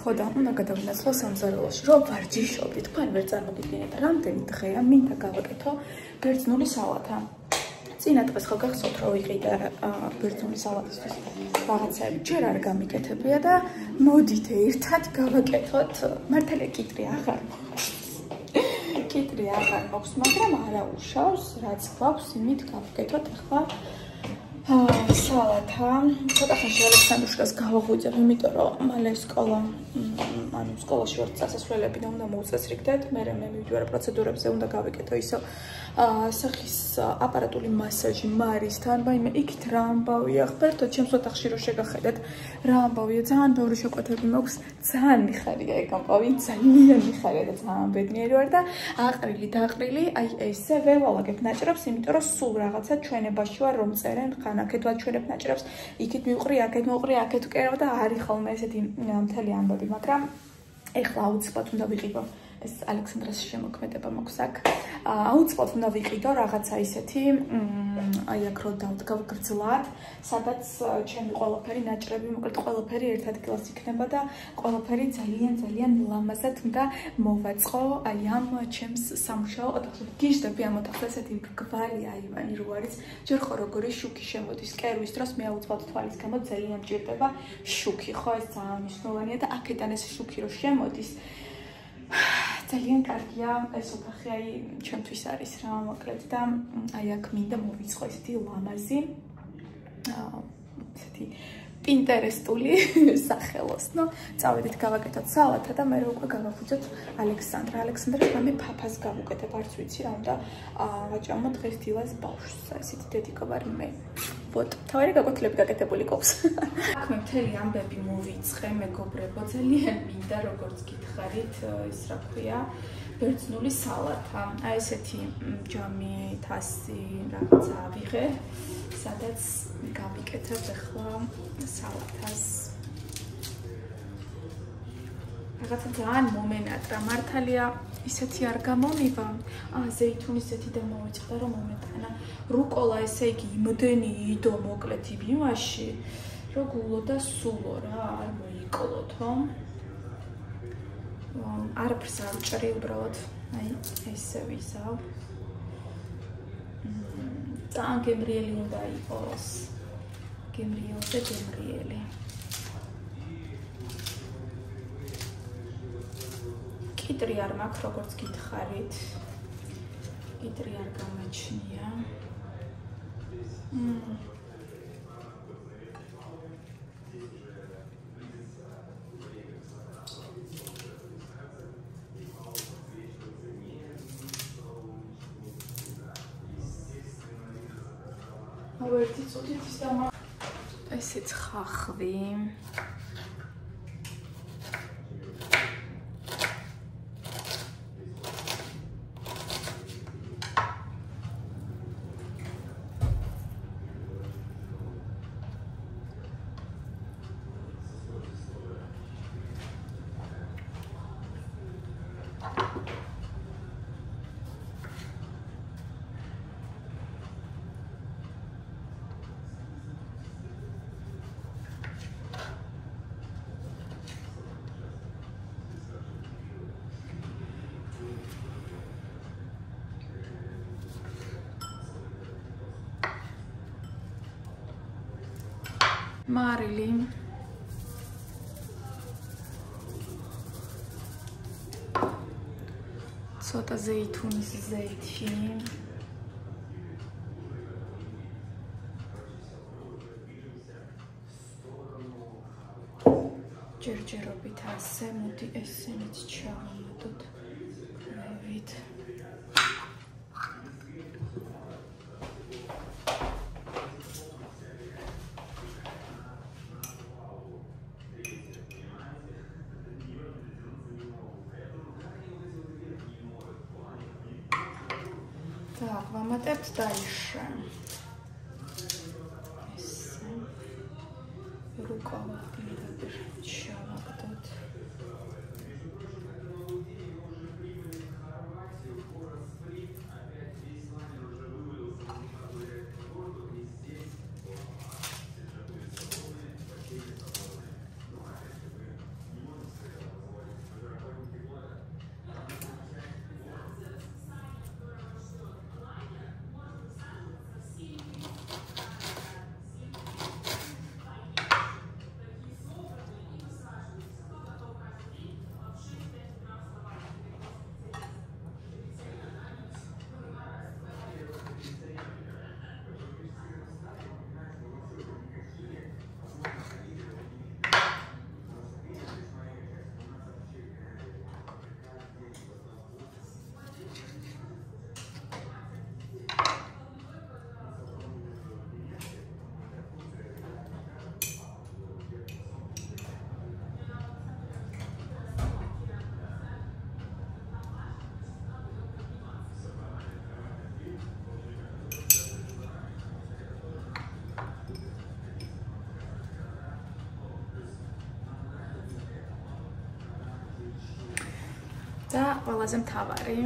ხო და უნდა გადავინაცვლო სამზარეულოში, რომ ვარჯიშობდით, თქვენ ვერ წარმოგიდგენთ რამდენი დღეა მინდა გავაკეთო ბერძნული სალათა. წინა დღეს ხო გახსოვთ, რომ ვიყიდე ბერძნული სალათისთვის რაღაცები, ჯერ არ გამიკეთებია და მოდით ერთად გავაკეთოთ. მართალია კიტრი აღარ მოხს, მაგრამ არა უშავს, რაც გვაქვს, იმით გავაკეთოთ ახლა სალათა. ცოტა ხანში ალექსანდრუშკას გავაღვიძებ, იმიტომ რომ მალე სკოლაში ვარ წასასვლელები და უნდა მოუწესრიგდეთ. მე მივიდივარ პროცედურებზე, უნდა გავიკეთო ისო სახის აპარატული მასაჟი მარისთან, ვაიმე იქით რა ამბავია, ხბერთო ჩემს ოთახში რო შეგახედეთ, რა ამბავია, ძალიან ბევრი შეკვეთები მაქვს, ძალიან მიხარია ეგ ამბავი, ძალიან მიხარია და ძალიან ბედნიერი ვარ და აყრილი, აი ესე ვერ ვალაგებ ნაჭრებს, იმიტომ რომ სულ რაღაცა ჩვენებაში ვარ რომ წერენ, ხან აქეთ ვაჩვენებ ნაჭრებს, იქით მივყრი, აქეთ მოვყრი, აქეთ ვკერავ და არის ხოლმე ესეთი მთელი ამბები, მაგრამ ეხლა აუცილებლად უნდა ვიყიდო. ეს ალექსანდრას შემოქმედება მაქვს აქ. აუცილებლად უნდა ვიყიდო რაღაცა ისეთი, აი აქ რო გავგრძლად, სადაც ჩემი ყველაფერი ნაჭრები, მოკლედ ყველაფერი ერთ ადგილას იქნება და ყველაფერი ძალიან ლამაზად უნდა მოვაწყო აი ამ ჩემს სამუშაო ოთახში. გიჟდები ამ ოთახს ესეთი მრგვალი აივანი რო არის, ჯერ ხო როგორი შუქი შემოდის კერვის დროს, მე აუცილებლად თვალის გამო ძალიან მჭირდება შუქი, ხო ეს ძალიან მნიშვნელოვანია და აქედან ეს შუქი რო შემოდის ძალიან კარგია ეს ოთახი, აი ჩემთვის არის რა, მოკლედ და აი აქ მინდა მოვიწყო ესეთი ლამაზი ესეთი პინტერესტული სახელოსნო. წავედით გავაკეთოთ სალათა და მე უკვე გავაღვიძოთ ალექსანდრა მე ფაფას გავუკეთებ, არც ვიცი რა უნდა ვაჭამო დღეს დილას ბავშვს, ესეთი დედიკო ვარ მე. ვოთ, თავარი გაკვეთილები გაკეთებული ყავს. აქ მე მთელი ამბები მოვიწყე, მეგობრებო, ძალიან მინდა როგორც გითხარით, ის რა ქვია, ბერძნული სალათა. აი ესეთი ჯამი, თასი, რაღაცა ავიღე, სადაც გავიკეთებ ახლა სალათას. რაღაცა ძალიან მომენატრა, მართალია ისეთი არ გამომივა. ზეითუნის ზეთი და მოვიწყდა რომ მომეტანა. რუკოლა ესე იგი იმდენი იდო მოკლედ იმაში, რომ გულო და სულო რა, არ მოიკლოთო. არაფერს არ ვჭრი უბრალოდ, აი ესე ვიზავ. ძალიან გემრიელი უნდა იყოს. გემრიელი. კიტრი არ მაქვს, როგორც გითხარით. კიტრი არ გამაჩნია. ერთი წუთით ის და ესეც ხახვი. მარილი ცოტა ზეითუნის ზეთი. ჯერჯერობით ასე, მოდი ესენიც ჩავამატოთ. Რავით. Так, ვამატებთ დაიშა. ესე. რუკავა პირდაპირ ჩავაგდოთ. და ყველაზე მთავარი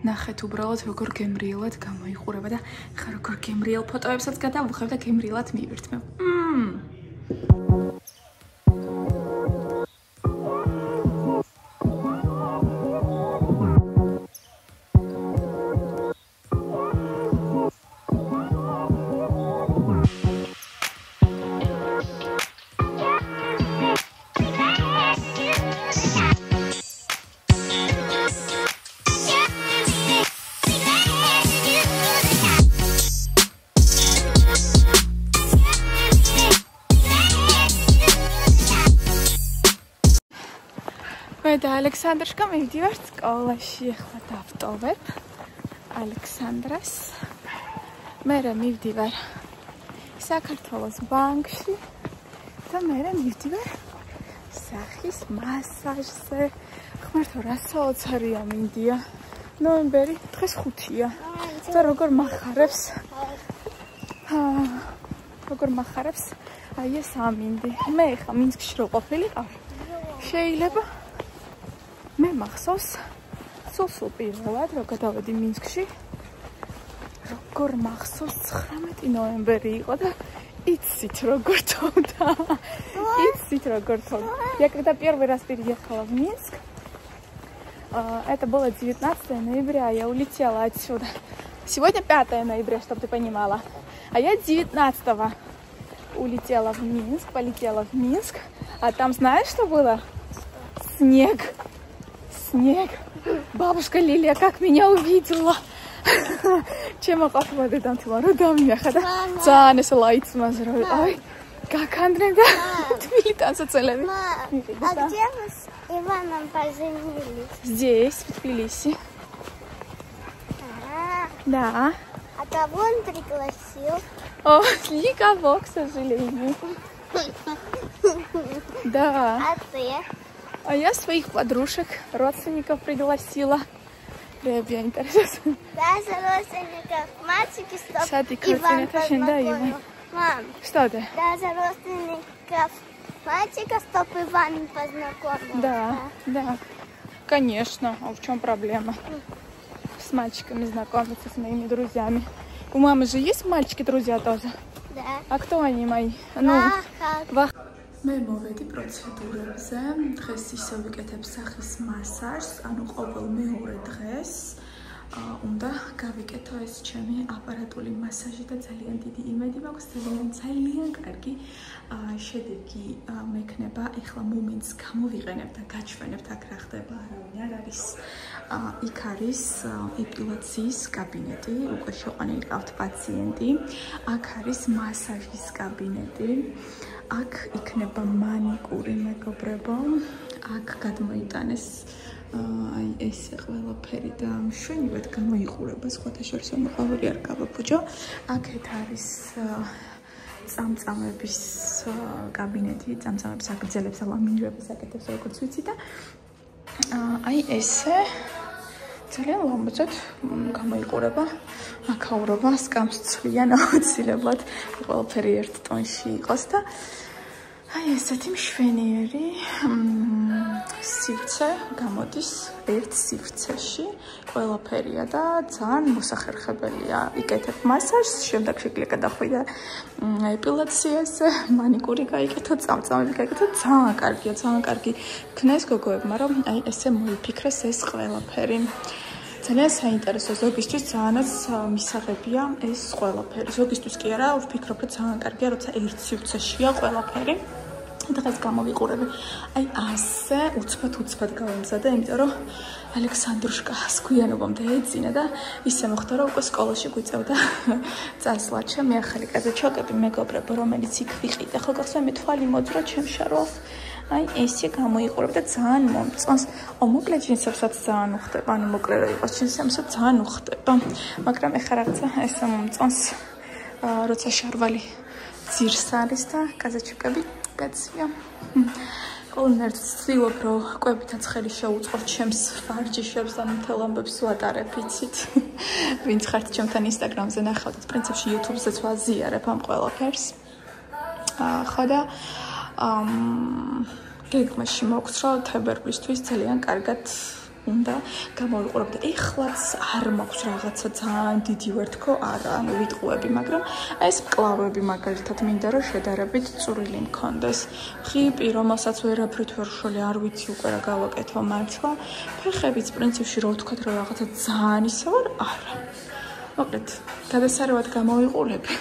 ნახეთ უბრალოდ როგორ გემრიელად გამოიყურება და ხა როგორ გემრიელ ფოტოებსაც გადავუხებ და გემრიელად მივირთმევ. და ალექსანდრაშკა მივდივართ სკოლაში, ახლა დავტოვებ ალექსანდრას. მერე მივდივარ საქართველოს ბანკში და მერე მივდივარ სახის მასაჟზე. ხმართო რა საოცარია მინდია. ნოემბერი დღეს 5-ია. და როგორ მახარებს აი ეს ამინდი. მე ხა მინსკში რო ყოფილიყავ. შეიძლება მე მახსოვს სულ პირველად რო გადავედი მინსკში, როგორ მახსოვს 19 ნოემბერი იყო და იცით როგორ თოვდა. Я когда первый раз переехала в Минск, это было 19 ноября, я улетела отсюда. Сегодня 5 ноября, чтобы ты понимала. А я 19-го полетела в Минск, а там знаешь, что было? Снег. Бабушка Лилия как меня увидела. Чем оказывается там родом ехала? Цанес лайц мазрой. Ой, как Андрей, да? Твили танцуют. А где вы с Иваном поженились? Здесь, в Тбилиси. Да. А кого он пригласил? О, никого, к сожалению. Да. А ты? А я своих подружек, родственников пригласила. რეები აინტერესებს. Даже родственников мальчики, чтоб Садик, Иван это Шинда, Иван. познакомил. Мам, Что ты? даже родственников мальчика, чтоб Иван познакомил. Да. Конечно. А в чем проблема? С мальчиками знакомиться, с моими друзьями. У мамы же есть мальчики-друзья тоже? Да. А кто они мои? Ваха. მე მოვედი პროცედურებზე. დღეს ისე ვიკეთებ სახის მასაჟს, ანუ ყოველ მეორე დღეს უნდა გავიკეთო ეს ჩემი აპარატული მასაჟი და ძალიან დიდი იმედი მაქვს, ძალიან კარგი შედეგი მექნება. ეხლა მომენტს გამოვიყენებ და გაჩვენებთ აქ რა ხდება, არავინ არ არის. იქ არის ეპილაციის კაბინეტი, უკვე შეყვანილი ყავთ პაციენტი. აქ არის მასაჟის კაბინეტი. აქ იქნება მანიკური, მეგობრებო. აქ გადმოიტანეს აი ესე ყველაფერი და მშვენივად გამოიყურება, სხვათა შორის მოყავი არ გავაფუჭო. აქეთ არის წამწამების კაბინეტი, წამწამებს აგრძელებს, ლამინირებას აკეთებს, როგორც ვიცი და აი ესე ძალიან ლამაზად გამოიყურება. აქაურობა სკამს ცვლიან აუცილებლად ყველაფერი ერთ ტონში იყოს და აი ესეთი მშვენიერი სივრცე გამოდის ერთ სივრცეში. ყველაფერია და ძალიან მოსახერხებელია. იკეთებ მასაჟს, შემდეგ შეგვიძლია გადახვიდე ეპილაციაზე, მანიკური გაიკეთო, წამწამები გაიკეთო. ძალიან კარგია, ძალიან კარგი ქნეს გოგოებმა, რომ აი ესე მოიფიქრეს ეს ყველაფერი. ძალიან საინტერესო, ზოგისთვის ძალიანაც მისაღებია ეს ყველაფერი. ზოგისთვის კი არა, ვფიქრობ, რომ ძალიან კარგია, როცა ერთ სივრცეშია ყველაფერი. დღეს გამოვიყურები. აი ასე უცბად გავემზადე, იმიტომ რომ ალექსანდრუშკას გვიანობამდე ეძინა და ისე მოხდა, რომ უკვე სკოლაში გვიწევდა წასვლა. ჩემი ახალი კაცი ჩოკები, მეგობრებო, რომელიც იქ ვიყიდე, ხო გახსოვთ მე თვალი მოძრა ჩემ შარვალს. აი ესე გამოიყურებ და ძალიან მომწონს. მოკლე ჯინსებსაც ძალიან უხდება, ანუ მოკლე რო იყოს ჯინსებსაც ძალიან უხდება. მაგრამ ეხლა რაღაცა ესე მომწონს, როცა შარვალი ძირს არის და კაზაჩუკები კაცია. ყოველნაირად ვცდილობ, რომ კვებითაც ხელი შეუწყობ ჩემს ვარჯიშებს და მთელ ამბებს ვატარებ, იცით? ვინც ხართ ჩემთან ინსტაგრამზე ნახავთ, პრინციპში YouTube-ზეც ვაზიარებ ამ ყველაფერს. ხო და გეგმაში მოგვს, რომ თებერვლისთვის ძალიან კარგად უნდა გამოვიყურებ და ეხლაც არ მაქვს რაღაცა ძალიან დიდი ვერთქო, არა, ანუ ვიტყუები, მაგრამ ეს მკლავები მაგალითად მინდა რომ შედარებით წვრილი მქონდეს. ხიპი, რომელსაც ვერაფრით ვერ ვშოლი, არ ვიცი უკვე რა გავაკეთო მართლა. ფეხებიც პრინციპში რო ვთქვათ, რომ რაღაცა ძალიან ისე ვარ, არა. მოკლედ, გადასარევად გამოვიყურები.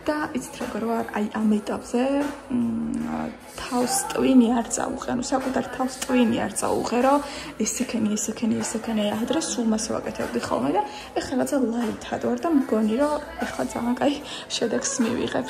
და იცით როგორ ვარ, აი ამ ეტაპზე თავს ტვინი არ წაუღე, ანუ საკუთარ თავს ტვინი არ წაუღე, რომ ესექენი ადრე სულ მასე ვაკეთებდი ხოლმე და ეხლა რაღაცა ლაითად ვარ და მგონი რომ ეხლა ძალიან კაი შედეგს მივიღებ.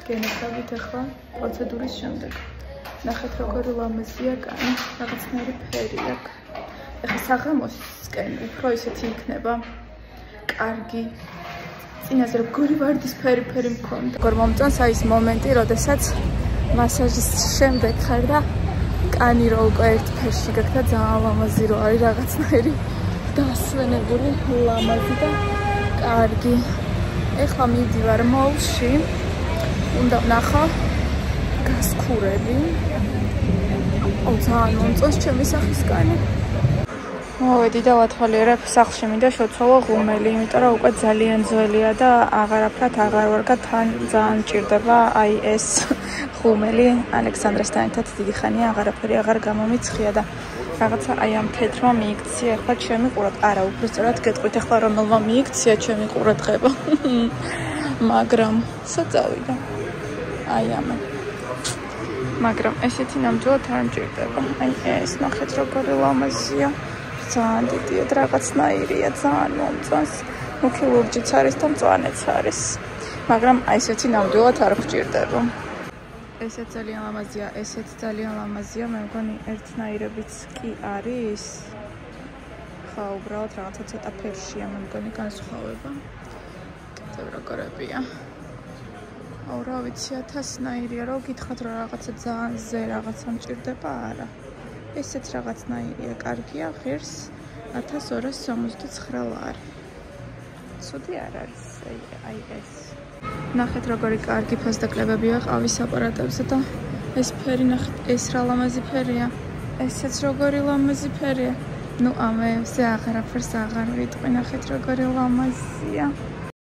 გენახავთ ახლა პროცედურის შემდეგ. ნახეთ როგორი ლამაზია კანი, რაღაცნაირი ფერი აქვს. ახლა საღამოსკენ უფრო ისეთი იქნება კარგი. წინაზე როგორი ვარდისფერი მქონდა. როგორ მომწონს აი ეს მომენტი, როდესაც მასაჟის შემდეგ ხარ და კანი რო უკვე ერთ ფერში გაქვს და ძალიან ლამაზი რო არის რაღაცნაირი დასვენებული, ლამაზი და კარგი. ეხლა მივდივარ მოლში. უნდა ვნახო გასქურები. ძალიან მომწონს ჩემი სახის კანი. მოვედი და ვათვალიერებ სახლში მინდა შევცვალო ღუმელი, იმიტომ რომ უკვე ძალიან ძველია და აღარაფრად აღარ ვარ და თან ძალიან მჭირდება აი ეს ღუმელი. ალექსანდრესთან ერთად დიდი ხანია აღარაფერი აღარ გამომიცხია და რაღაცა აი ამ თეთრმა მიიქცია. ახლა ჩემი ყურად, არა, უბრალოდ გეტყვით ახლა რომელმა მიიქცია ჩემი ყურადღება. მაგრამ საწავიდა. აი ამე. მაგრამ ესეთი ნამდვილად არ მჭირდება. აი ეს ნახეთ როგორი ლამაზია. ძალიან დიდია და რაღაცნაირია, ძალიან მომწონს. მუქი ლურჯიც არის და მწვანეც არის. მაგრამ აი ესეთი ნამდვილად არ გვჭირდება. ესეც ძალიან ლამაზია, ესეც ძალიან ლამაზია, მე მგონი ერთნაირებიც კი არის. ხა უბრალოდ რაღაცა ცოტა ფერშია, მე მგონი განსხვავება. კიდევ როგორებია. აუ რა ვიცი, 1000-ნაირია, რო გითხრათ რომ რაღაცა ძალიან ზე რაღაცა მჭირდება, არა. ესეც რაღაცნაირია, კარგია, ღირს 1269 ლარი. ცუდი არ არის, აი ეს. ნახეთ როგორი კარგი ფასდაკლებებია ყავის აპარატებზე და ეს ფერი ნახეთ, ეს რა ლამაზი ფერია. ესეც როგორი ლამაზი ფერია. ნუ ამეებზე აღარაფერს აღარ ვიტყვი, ნახეთ როგორი ლამაზია.